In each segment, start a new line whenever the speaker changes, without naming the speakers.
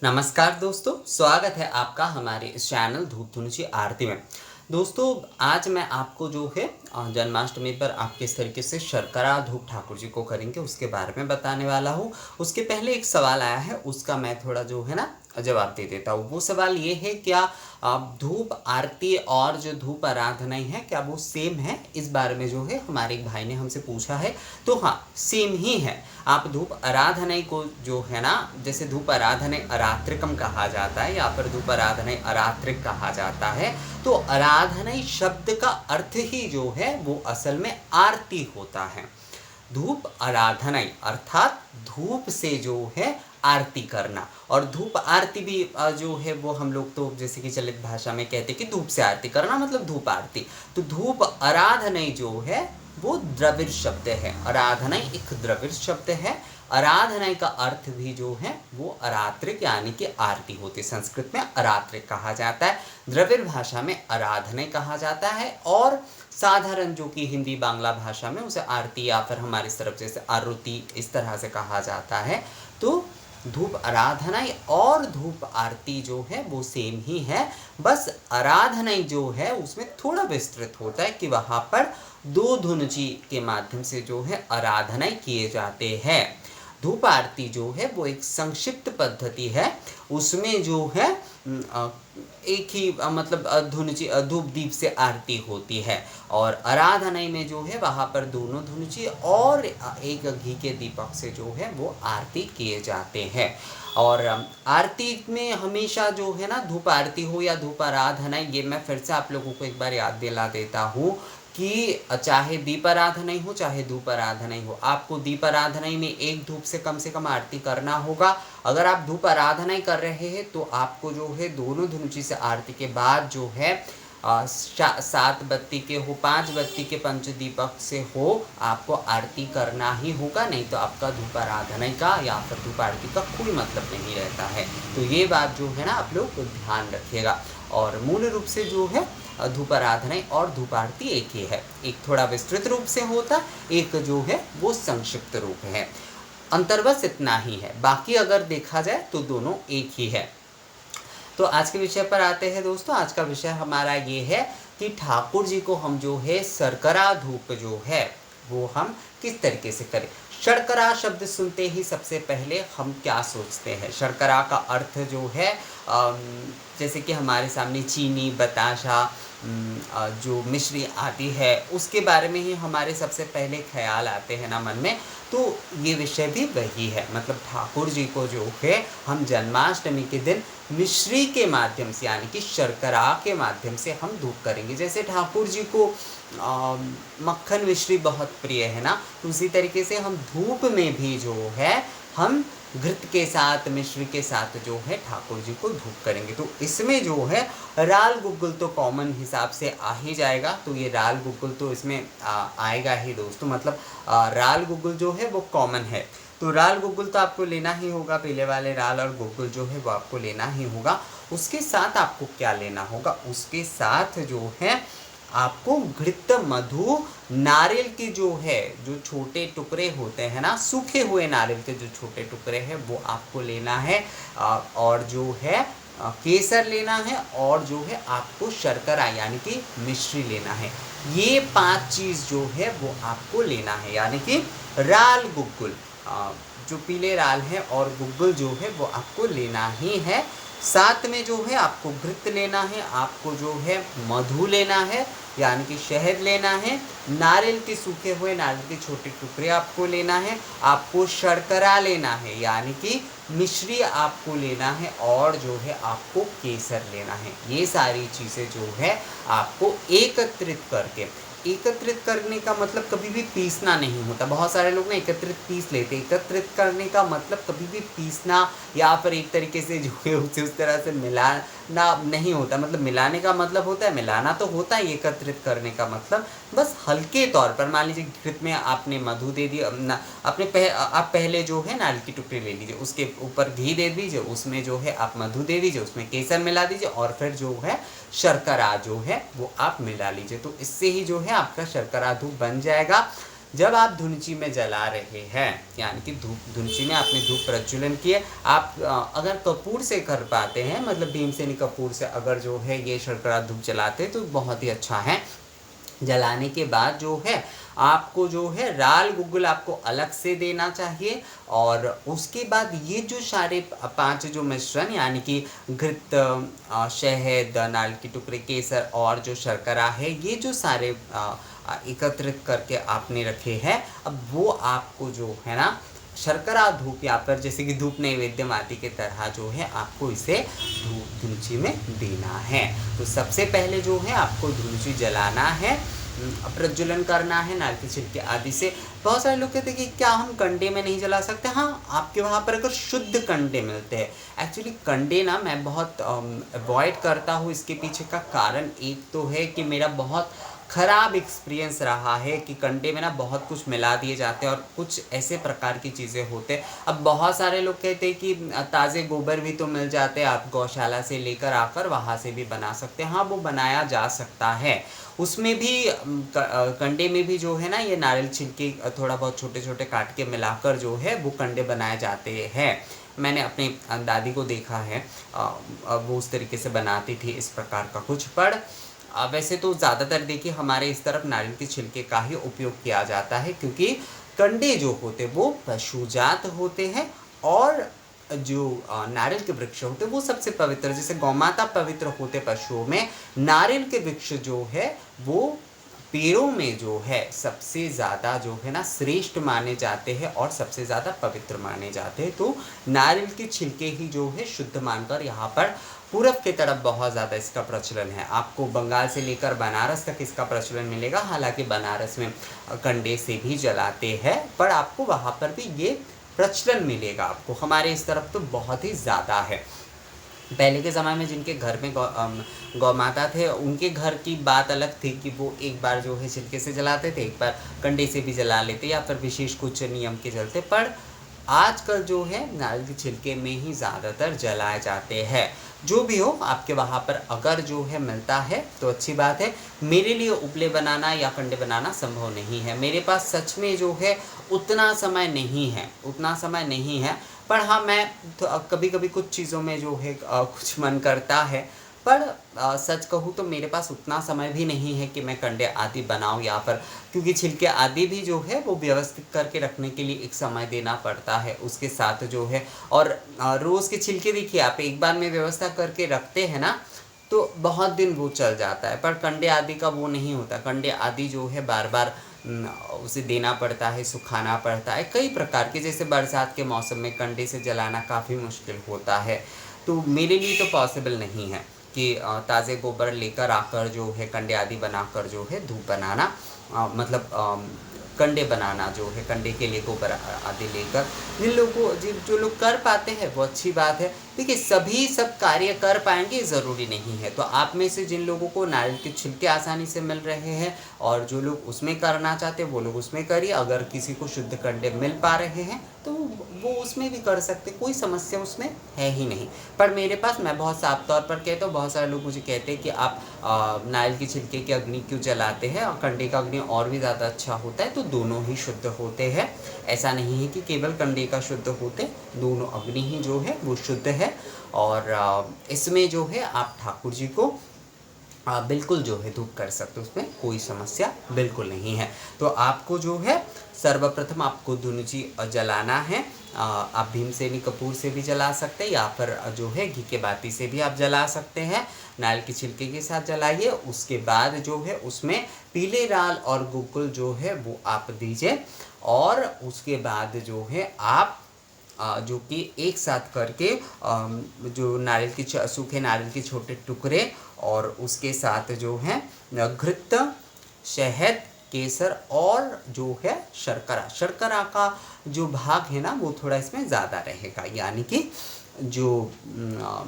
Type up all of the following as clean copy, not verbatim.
नमस्कार दोस्तों, स्वागत है आपका हमारे इस चैनल धूप धुनुची आरती में। दोस्तों, आज मैं आपको जो है जन्माष्टमी पर आप किस तरीके से शर्करा धूप ठाकुर जी को करेंगे उसके बारे में बताने वाला हूँ। उसके पहले एक सवाल आया है, उसका मैं थोड़ा जो है ना जवाब दे देता हूँ। वो सवाल ये है, क्या धूप आरती और जो धूप आराधनाएं है क्या वो सेम है? इस बारे में जो है हमारे एक भाई ने हमसे पूछा है। तो हाँ, सेम ही है। आप धूप आराधनाएं को जो है ना, जैसे धूप आराधनाएं अरात्रिकम कहा जाता है या फिर धूप आराधनाएं अरात्रिक कहा जाता है, तो आराधनाएं शब्द का अर्थ ही जो है वो असल में आरती होता है। धूप आराधनाएं अर्थात धूप से जो है आरती करना, और धूप आरती भी जो है वो हम लोग तो जैसे कि चलित भाषा में कहते हैं कि धूप से आरती करना मतलब धूप आरती। तो धूप आराधनाएं जो है वो द्रविड़ शब्द है। आराधनाएं एक द्रविड़ शब्द है। आराधनाएं का अर्थ भी जो है वो अरात्रिक यानी कि आरती होती है। संस्कृत में अरात्रिक कहा जाता है, द्रविड़ भाषा में आराधनाएं कहा जाता है, और साधारण जो कि हिंदी बांग्ला भाषा में उसे आरती या फिर हमारी तरफ जैसे आरुति इस तरह से कहा जाता है। तो धूप आराधनाएं और धूप आरती जो है वो सेम ही है, बस आराधनाएं जो है उसमें थोड़ा विस्तृत होता है कि वहाँ पर दो धुनुची के माध्यम से जो है आराधनाएं किए जाते हैं। धूप आरती जो है वो एक संक्षिप्त पद्धति है। उसमें जो है एक ही मतलब धुनुची धूप दीप से आरती होती है, और आराधनाएं में जो है वहाँ पर दोनों धुनुची और एक घी के दीपक से जो है वो आरती किए जाते हैं। और आरती में हमेशा जो है ना, धूप आरती हो या धूप आराधनाएं, ये मैं फिर से आप लोगों को एक बार याद दिला देता हूँ कि चाहे दीप आराधना हो चाहे धूप आराधना हो, आपको दीप आराधना में एक धूप से कम आरती करना होगा। अगर आप धूप आराधना कर रहे हैं तो आपको जो है दोनों धुनुची से आरती के बाद जो है 7 बत्ती के हो, 5 बत्ती के पंचदीपक से हो, आपको आरती करना ही होगा, नहीं तो आपका धूप आराधना का या फिर धूप आरती का कोई मतलब नहीं रहता है। तो ये बात जो है ना आप लोग ध्यान रखिएगा। और मूल रूप से जो है धूप आराधनाएं और धूप आरती एक ही है, एक थोड़ा विस्तृत रूप से होता, एक जो है वो संक्षिप्त रूप है। अंतर बस इतना ही है, बाकी अगर देखा जाए तो दोनों एक ही है। तो आज के विषय पर आते हैं दोस्तों। आज का विषय हमारा ये है कि ठाकुर जी को हम जो है शर्करा धूप जो है वो हम किस तरीके से करें। शर्करा शब्द सुनते ही सबसे पहले हम क्या सोचते हैं? शर्करा का अर्थ जो है जैसे कि हमारे सामने चीनी, बताशा, जो मिश्री आती है उसके बारे में ही हमारे सबसे पहले ख्याल आते हैं ना मन में। तो ये विषय भी वही है, मतलब ठाकुर जी को जो है हम जन्माष्टमी के दिन मिश्री के माध्यम से यानी कि शर्करा के माध्यम से हम धूप करेंगे। जैसे ठाकुर जी को मक्खन मिश्री बहुत प्रिय है ना, तो उसी तरीके से हम धूप में भी जो है हम घृत के साथ, मिश्री के साथ जो है ठाकुर जी को धूप करेंगे। तो इसमें जो है राल गुग्गुल तो कॉमन हिसाब से आ ही जाएगा, तो ये राल गुग्गुल तो इसमें आएगा ही दोस्तों, मतलब राल गुग्गुल जो है वो कॉमन है। तो राल गुग्गुल तो आपको लेना ही होगा, पीले वाले राल और गुग्गुल जो है वो आपको लेना ही होगा। उसके साथ आपको क्या लेना होगा? उसके साथ जो है आपको घृत, मधु, नारियल के जो है जो छोटे टुकड़े होते हैं ना, सूखे हुए नारियल के जो छोटे टुकड़े हैं वो आपको लेना है, और जो है केसर लेना है, और जो है आपको शर्करा यानी कि मिश्री लेना है। ये 5 चीज़ जो है वो आपको लेना है, यानी कि राल गुग्गुल, जो पीले राल है, और गुग्गुल जो है वो आपको लेना ही है। साथ में जो है आपको घृत लेना है, आपको जो है मधु लेना है यानी कि शहद लेना है, नारियल के सूखे हुए नारियल के छोटे टुकड़े आपको लेना है, आपको शर्करा लेना है यानी कि मिश्री आपको लेना है, और जो है आपको केसर लेना है। ये सारी चीज़ें जो है आपको एकत्रित करने का मतलब कभी भी पीसना नहीं होता। बहुत सारे लोग ना एकत्रित पीस लेते हैं। एकत्रित करने का मतलब कभी भी पीसना या फिर एक तरीके से जो है उसे उस तरह से मिलाना नहीं होता। मतलब मिलाने का मतलब होता है, मिलाना तो होता है, एकत्रित करने का मतलब बस हल्के तौर पर, मान लीजिए घृत में आपने मधु दे दिया, आप पहले जो है नारियल की टुकड़ी ले लीजिए, उसके ऊपर घी दे दीजिए, उसमें जो है आप मधु दे दीजिए, उसमें केसर मिला दीजिए, और फिर जो है शर्करा जो है वो आप मिला लीजिए। तो इससे ही जो है आपका शर्करा धूप बन जाएगा। जब आप धुंची में जला रहे हैं, यानी कि धुंची में आपने धूप प्रज्वलन किए, आप अगर कपूर से कर पाते हैं, मतलब भीमसेनी कपूर से अगर जो है ये शर्करा धूप जलाते हैं तो बहुत ही अच्छा है। जलाने के बाद जो है आपको जो है राल गुग्गुल आपको अलग से देना चाहिए, और उसके बाद ये जो सारे 5 जो मिश्रण यानी कि घृत, शहद, नारियल के टुकड़े, केसर और जो शर्करा है, ये जो सारे एकत्रित करके आपने रखे हैं, अब वो आपको जो है ना शर्करा धूप या पर जैसे कि धूप नैवेद्य माटी के तरह जो है आपको इसे धुंची में देना है। तो सबसे पहले जो है आपको धुंची जलाना है, प्रज्वलन करना है नारियल के छिलके आदि से। बहुत सारे लोग कहते हैं कि क्या हम कंडे में नहीं जला सकते? हाँ, आपके वहाँ पर अगर शुद्ध कंडे मिलते हैं। एक्चुअली कंडे ना मैं बहुत अवॉइड करता हूँ। इसके पीछे का कारण एक तो है कि मेरा बहुत ख़राब एक्सपीरियंस रहा है कि कंडे में ना बहुत कुछ मिला दिए जाते हैं और कुछ ऐसे प्रकार की चीज़ें होते हैं। अब बहुत सारे लोग कहते हैं कि ताज़े गोबर भी तो मिल जाते हैं, आप गौशाला से लेकर आकर वहाँ से भी बना सकते हैं। हाँ, वो बनाया जा सकता है। उसमें भी कंडे में भी जो है ना ये नारियल छिलके थोड़ा बहुत छोटे छोटे काट के मिलाकर जो है वो कंडे बनाए जाते हैं। मैंने अपनी दादी को देखा है, वो उस तरीके से बनाती थी इस प्रकार का कुछ। पर वैसे तो ज़्यादातर देखिए हमारे इस तरफ नारियल के छिलके का ही उपयोग किया जाता है, क्योंकि कंडे जो होते वो पशुजात होते हैं, और जो नारियल के वृक्ष होते वो सबसे पवित्र, जैसे गौमाता पवित्र होते पशुओं में, नारियल के वृक्ष जो है वो पेड़ों में जो है सबसे ज़्यादा जो है ना श्रेष्ठ माने जाते हैं और सबसे ज़्यादा पवित्र माने जाते हैं। तो नारियल के छिलके ही जो है शुद्ध मानकर यहाँ पर पूरब की तरफ बहुत ज़्यादा इसका प्रचलन है। आपको बंगाल से लेकर बनारस तक इसका प्रचलन मिलेगा। हालांकि बनारस में कंडे से भी जलाते हैं, पर आपको वहाँ पर भी ये प्रचलन मिलेगा आपको। हमारे इस तरफ तो बहुत ही ज़्यादा है। पहले के ज़माने में जिनके घर में गौ माता थे, उनके घर की बात अलग थी कि वो एक बार जो है छिलके से जलाते थे, एक बार कंडे से भी जला लेते, या फिर विशेष कुछ नियम के चलते। पर आजकल जो है नारियल के छिलके में ही ज़्यादातर जलाए जाते हैं। जो भी हो, आपके वहाँ पर अगर जो है मिलता है तो अच्छी बात है। मेरे लिए उपले बनाना या कंडे बनाना संभव नहीं है। मेरे पास सच में जो है उतना समय नहीं है, उतना समय नहीं है। पर हाँ, मैं तो कभी कभी कुछ चीज़ों में जो है कुछ मन करता है। पर सच कहूँ तो मेरे पास उतना समय भी नहीं है कि मैं कंडे आदि बनाऊँ, या पर क्योंकि छिलके आदि भी जो है वो व्यवस्थित करके रखने के लिए एक समय देना पड़ता है उसके साथ जो है। और रोज़ के छिलके देखिए, आप एक बार में व्यवस्था करके रखते हैं ना तो बहुत दिन वो चल जाता है। पर कंडे आदि का वो नहीं होता। कंडे आदि जो है बार बार उसे देना पड़ता है, सुखाना पड़ता है, कई प्रकार के। जैसे बरसात के मौसम में कंडे से जलाना काफ़ी मुश्किल होता है। तो मेरे लिए तो पॉसिबल नहीं है कि ताज़े गोबर लेकर आकर जो है कंडे आदि बनाकर जो है धूप बनाना, मतलब कंडे बनाना जो है, कंडे के लिए गोबर आदि लेकर। जिन लोगों को जो लोग कर पाते हैं वो अच्छी बात है। देखिए, सभी सब कार्य कर पाएंगे ज़रूरी नहीं है। तो आप में से जिन लोगों को नारियल के छिलके आसानी से मिल रहे हैं और जो लोग उसमें करना चाहते हैं वो लोग उसमें करिए। अगर किसी को शुद्ध कंडे मिल पा रहे हैं तो वो उसमें भी कर सकते, कोई समस्या उसमें है ही नहीं। पर मेरे पास, मैं बहुत साफ तौर पर कहता हूँ, बहुत सारे लोग मुझे कहते हैं कि आप नारियल के छिलके की अग्नि क्यों जलाते हैं, और कंडे का अग्नि और भी ज़्यादा अच्छा होता है। तो दोनों ही शुद्ध होते हैं। ऐसा नहीं है कि केवल कंडे का शुद्ध होते, दोनों अग्नि ही जो है वो शुद्ध है। और इसमें जो है आप ठाकुर जी को बिल्कुल जो है धूप कर सकते हो, उसमें कोई समस्या बिल्कुल नहीं है। तो आपको जो है सर्वप्रथम आपको धुनुची जलाना है। आप भीमसेनी कपूर से भी जला सकते हैं, या फिर जो है घी के बाती से भी आप जला सकते हैं। नारियल के छिलके के साथ जलाइए। उसके बाद जो है उसमें पीले राल और गुग्गुल जो है वो आप दीजिए, और उसके बाद जो है आप जो कि एक साथ करके जो नारियल की सूखे नारियल के छोटे टुकड़े, और उसके साथ जो है घृत, शहद, केसर और जो है शर्करा, शर्करा का जो भाग है ना वो थोड़ा इसमें ज़्यादा रहेगा, यानी कि जो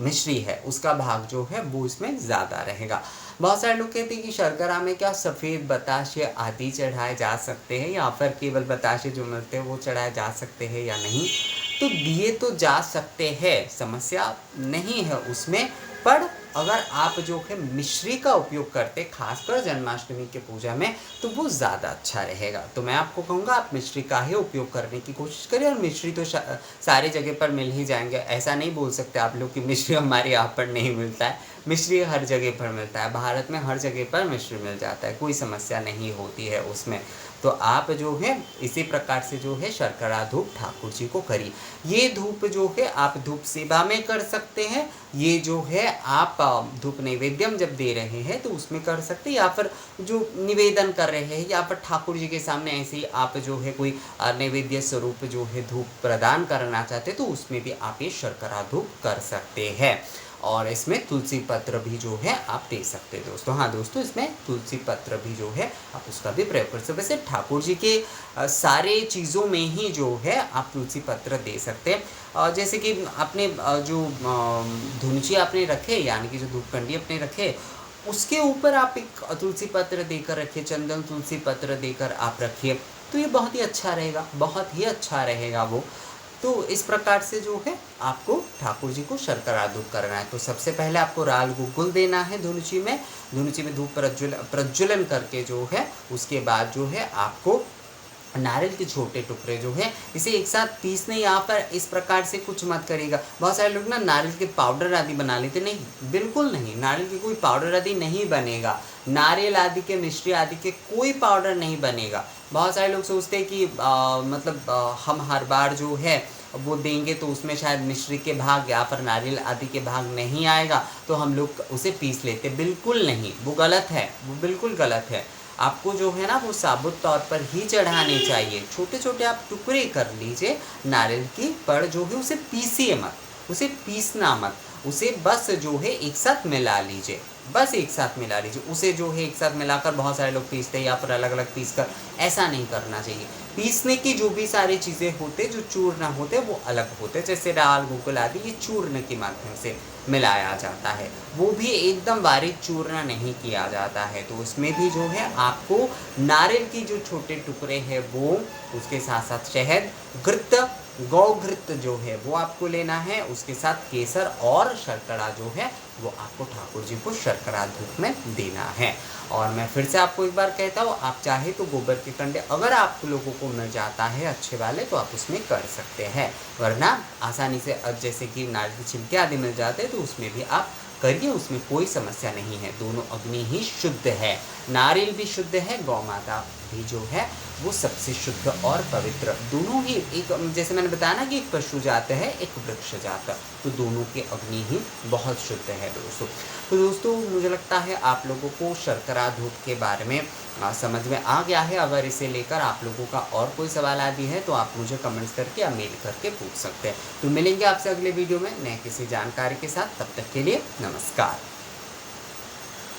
मिश्री है उसका भाग जो है वो इसमें ज़्यादा रहेगा। बहुत सारे लोग कहते हैं कि शर्करा में क्या सफ़ेद बताशे आदि चढ़ाए जा सकते हैं, या फिर केवल बताशे जो मिलते हैं वो चढ़ाए जा सकते हैं या नहीं। तो दिए तो जा सकते हैं, समस्या नहीं है उसमें, पर अगर आप जो है मिश्री का उपयोग करते खासकर जन्माष्टमी के पूजा में तो वो ज़्यादा अच्छा रहेगा। तो मैं आपको कहूँगा आप मिश्री का ही उपयोग करने की कोशिश करिए, और मिश्री तो सारी जगह पर मिल ही जाएंगे। ऐसा नहीं बोल सकते आप लोग कि मिश्री हमारे यहाँ पर नहीं मिलता है, मिश्री हर जगह पर मिलता है, भारत में हर जगह पर मिश्री मिल जाता है, कोई समस्या नहीं होती है उसमें। तो आप जो है इसी प्रकार से जो है शर्करा धूप ठाकुर जी को करिए। ये धूप जो है आप धूप सेवा में कर सकते हैं, ये जो है आप धूप नैवेद्यम जब दे रहे हैं तो उसमें कर सकते हैं, या फिर जो निवेदन कर रहे हैं या फिर ठाकुर जी के सामने ऐसे ही आप जो है कोई नैवेद्य स्वरूप जो है धूप प्रदान करना चाहते हैं तो उसमें भी आप ये शर्करा धूप कर सकते हैं। और इसमें तुलसी पत्र भी जो है आप दे सकते हैं दोस्तों। हाँ दोस्तों, इसमें तुलसी पत्र भी जो है आप उसका भी प्रयोग कर सकते हैं। वैसे ठाकुर जी के सारे चीज़ों में ही जो है आप तुलसी पत्र दे सकते हैं। जैसे कि आपने जो धुनुची आपने रखे, यानी कि जो धूपकंडी अपने रखे, उसके ऊपर आप एक तुलसी पत्र देकर रखिए, चंदन तुलसी पत्र देकर आप रखिए, तो ये बहुत ही अच्छा रहेगा, बहुत ही अच्छा रहेगा वो। तो इस प्रकार से जो है आपको ठाकुर जी को शर्करा धूप करना है। तो सबसे पहले आपको राल गुग्गुल देना है धुनुची में धूप प्रज्वलन करके जो है, उसके बाद जो है आपको नारियल के छोटे टुकड़े जो है इसे एक साथ पीसने, यहाँ पर इस प्रकार से कुछ मत करिएगा। बहुत सारे लोग ना नारियल के पाउडर आदि बना लेते, नहीं, बिल्कुल नहीं, नारियल के कोई पाउडर आदि नहीं बनेगा, नारियल आदि के मिश्री आदि के कोई पाउडर नहीं बनेगा। बहुत सारे लोग सोचते हैं कि हम हर बार जो है वो देंगे तो उसमें शायद मिश्री के भाग या फिर नारियल आदि के भाग नहीं आएगा तो हम लोग उसे पीस लेते, बिल्कुल नहीं, वो गलत है, वो बिल्कुल गलत है। आपको जो है ना वो साबुत तौर पर ही चढ़ाने चाहिए, छोटे छोटे आप टुकड़े कर लीजिए नारियल की, पर जो है उसे पीसिए मत, उसे पीसना मत, उसे बस जो है एक साथ मिला लीजिए, बस एक साथ मिला लीजिए। उसे जो है एक साथ मिलाकर बहुत सारे लोग पीसते हैं या फिर अलग अलग पीस कर, ऐसा नहीं करना चाहिए। पीसने की जो भी सारी चीज़ें होते, जो चूर्ण होते वो अलग होते, जैसे राल गुग्गुल आदि ये चूर्ण के माध्यम से मिलाया जाता है, वो भी एकदम बारीक चूर्ण नहीं किया जाता है। तो उसमें भी जो है आपको नारियल की जो छोटे टुकड़े हैं वो, उसके साथ साथ शहद, घृत, गौघृत जो है वो आपको लेना है, उसके साथ केसर और शर्करा जो है वो आपको ठाकुर जी को शर्करा धूप में देना है। और मैं फिर से आपको एक बार कहता हूँ, आप चाहे तो गोबर के कंडे अगर आप लोगों को मिल जाता है अच्छे वाले तो आप उसमें कर सकते हैं, वरना आसानी से जैसे कि नारियल के छिलके आदि मिल जाते हैं तो उसमें भी आप करिए, उसमें कोई समस्या नहीं है। दोनों अग्नि ही शुद्ध है, नारियल भी शुद्ध है, गौ माता भी जो है वो सबसे शुद्ध और पवित्र, दोनों ही एक, जैसे मैंने बताया ना कि एक पशु जात है एक वृक्ष जात, तो दोनों के अग्नि ही बहुत शुद्ध है दोस्तों। तो दोस्तों मुझे लगता है आप लोगों को शर्करा धूप के बारे में समझ में आ गया है। अगर इसे लेकर आप लोगों का और कोई सवाल आदि है तो आप मुझे कमेंट्स करके या मेल करके पूछ सकते हैं। तो मिलेंगे आपसे अगले वीडियो में नए किसी जानकारी के साथ, तब तक के लिए नमस्कार।